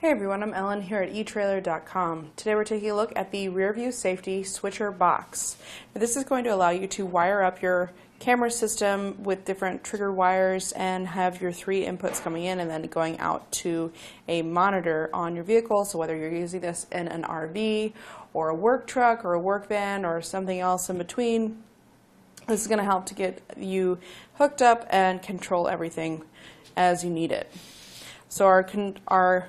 Hey everyone, I'm Ellen here at Etrailer.com. Today we're taking a look at the Rearview Safety Switcher Box. Now, this is going to allow you to wire up your camera system with different trigger wires and have your three inputs coming in and then going out to a monitor on your vehicle. So whether you're using this in an RV or a work truck or a work van or something else in between, this is going to help to get you hooked up and control everything as you need it. So our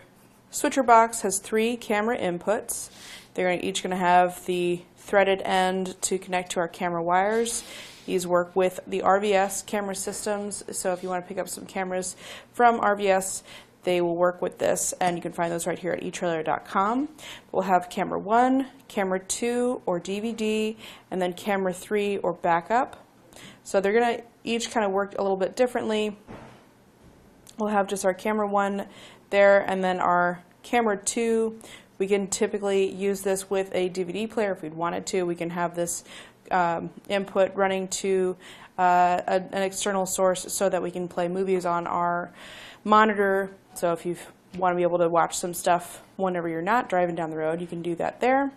switcher box has three camera inputs. They're each going to have the threaded end to connect to our camera wires. These work with the RVS camera systems, so if you want to pick up some cameras from RVS, they will work with this, and you can find those right here at Etrailer.com. We'll have camera 1, camera 2 or DVD, and then camera 3 or backup. So they're going to each kind of work a little bit differently. We'll have just our camera 1 there, and then our camera 2, we can typically use this with a DVD player if we'd wanted to. We can have this input running to an external source so that we can play movies on our monitor. So if you want to be able to watch some stuff whenever you're not driving down the road, you can do that there.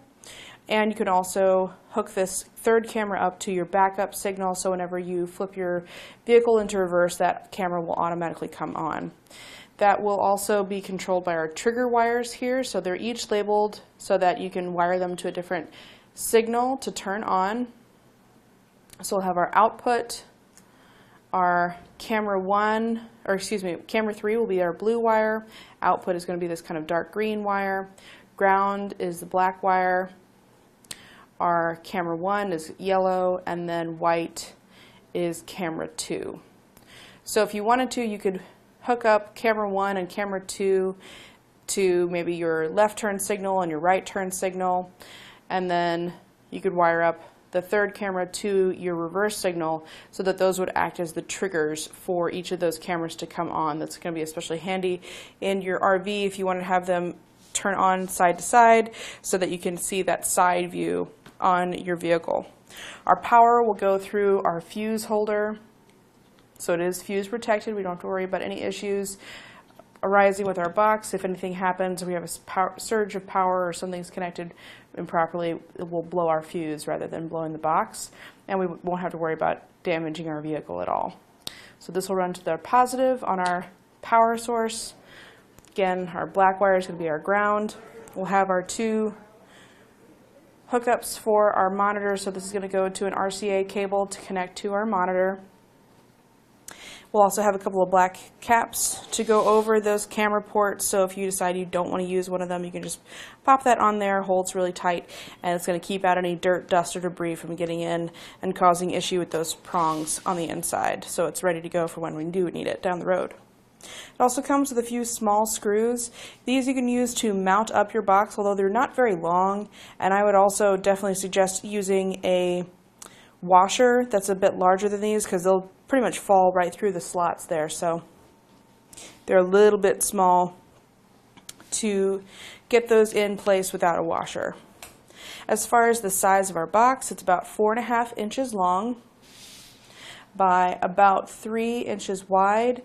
And you can also hook this third camera up to your backup signal, so whenever you flip your vehicle into reverse, that camera will automatically come on. That will also be controlled by our trigger wires here, so they're each labeled so that you can wire them to a different signal to turn on. So we'll have our output, our camera 3 will be our blue wire, output is going to be this kind of dark green wire, ground is the black wire, our camera 1 is yellow, and then white is camera 2. So if you wanted to, you could hook up camera 1 and camera 2 to maybe your left turn signal and your right turn signal, and then you could wire up the third camera to your reverse signal so that those would act as the triggers for each of those cameras to come on. That's going to be especially handy in your RV if you want to have them turn on side to side so that you can see that side view on your vehicle. Our power will go through our fuse holder, so it is fuse protected. We don't have to worry about any issues arising with our box. If anything happens, we have a surge of power or something's connected improperly, it will blow our fuse rather than blowing the box, and we won't have to worry about damaging our vehicle at all. So this will run to the positive on our power source. Again, our black wire is going to be our ground. We'll have our two hookups for our monitor, so this is going to go to an RCA cable to connect to our monitor. We'll also have a couple of black caps to go over those camera ports, so if you decide you don't want to use one of them, you can just pop that on there, holds really tight, and it's going to keep out any dirt, dust, or debris from getting in and causing issue with those prongs on the inside, so it's ready to go for when we do need it down the road. It also comes with a few small screws. These you can use to mount up your box, although they're not very long, and I would also definitely suggest using a washer that's a bit larger than these because they'll pretty much fall right through the slots there, so they're a little bit small to get those in place without a washer. As far as the size of our box, it's about 4.5 inches long by about 3 inches wide,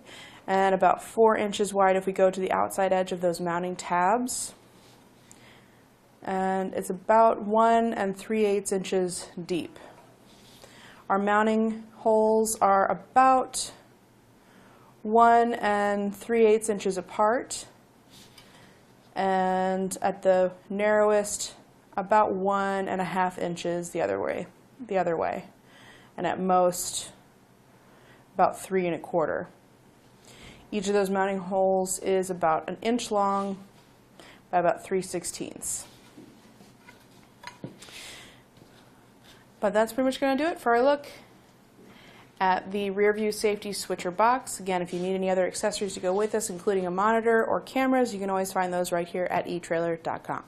and about 4 inches wide if we go to the outside edge of those mounting tabs. And it's about 1 3/8 inches deep. Our mounting holes are about 1 3/8 inches apart, and at the narrowest about 1.5 inches the other way, and at most about 3 1/4. Each of those mounting holes is about 1 inch long by about 3/16. But that's pretty much going to do it for our look at the Rearview Safety Switcher Box. Again, if you need any other accessories to go with this, including a monitor or cameras, you can always find those right here at Etrailer.com.